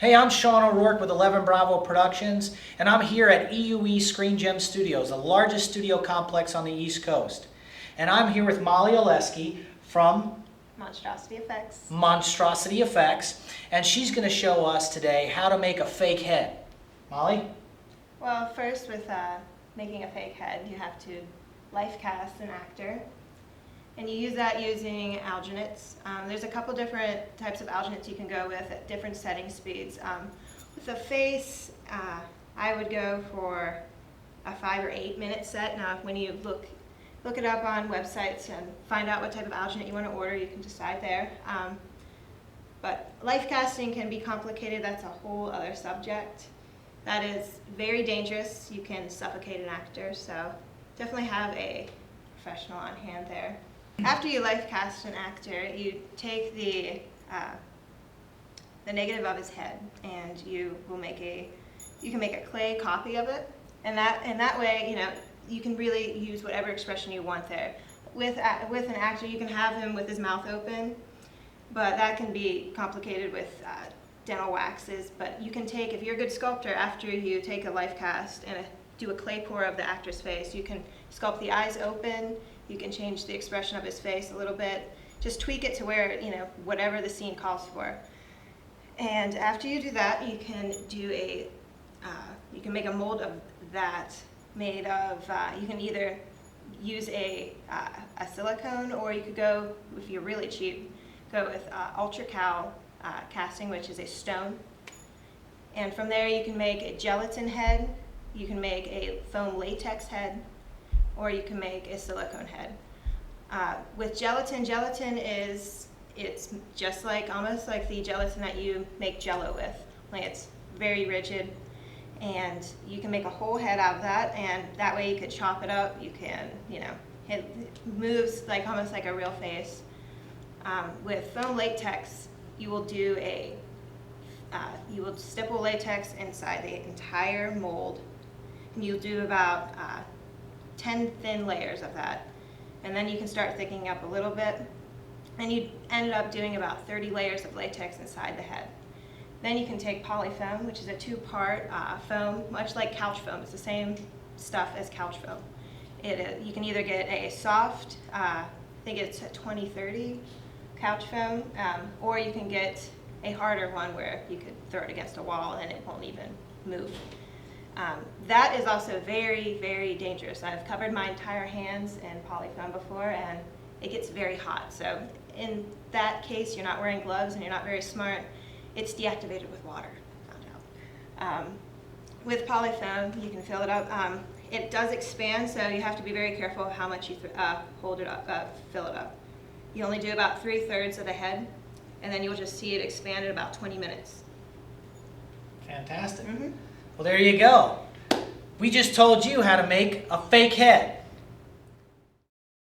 Hey, I'm Shaun O'Rourke with 11 Bravo Productions, and I'm here at EUE Screen Gem Studios, the largest studio complex on the East Coast. And I'm here with Molly Oleski from Monstrosity Effects, and she's going to show us today how to make a fake head. Molly? Well, first with making a fake head, you have to life cast an actor. And you use that using alginates. There's a couple different types of alginates you can go with at different setting speeds. With the face, I would go for a 5 or 8 minute set. Now, when you look it up on websites and find out what type of alginate you want to order, you can decide there. But life casting can be complicated. That's a whole other subject. That is very dangerous. You can suffocate an actor, so definitely have a professional on hand there. After you life cast an actor, you take the negative of his head, and you can make a clay copy of it, and that way, you can really use whatever expression you want there. With an actor, you can have him with his mouth open, but that can be complicated with dental waxes. But you can take, if you're a good sculptor, after you take a life cast and do a clay pour of the actor's face, you can sculpt the eyes open. You can change the expression of his face a little bit. Just tweak it to where, whatever the scene calls for. And after you do that, you can do you can make a mold of that made of, you can either use a silicone, or you could go, if you're really cheap, go with ultra cal casting, which is a stone. And from there you can make a gelatin head, you can make a foam latex head, or you can make a silicone head. With gelatin it's just almost like the gelatin that you make Jello with. Like, it's very rigid, and you can make a whole head out of that, and that way you could chop it up. You can, it moves almost like a real face. With foam latex, you will do you will stipple latex inside the entire mold, and you'll do about 10 thin layers of that, and then you can start thickening up a little bit, and you ended up doing about 30 layers of latex inside the head. Then you can take polyfoam, which is a 2-part foam, much like couch foam. It's the same stuff as couch foam. You can either get a soft, I think it's a 20-30 couch foam, or you can get a harder one where you could throw it against a wall and it won't even move. That is also very, very dangerous. I've covered my entire hands in polyfoam before, and it gets very hot. So in that case, you're not wearing gloves and you're not very smart. It's deactivated with water, found out. With polyfoam, you can fill it up. It does expand, so you have to be very careful of how much you hold it up, fill it up. You only do about 3/3 of the head, and then you'll just see it expand in about 20 minutes. Fantastic. Well, there you go. We just told you how to make a fake head.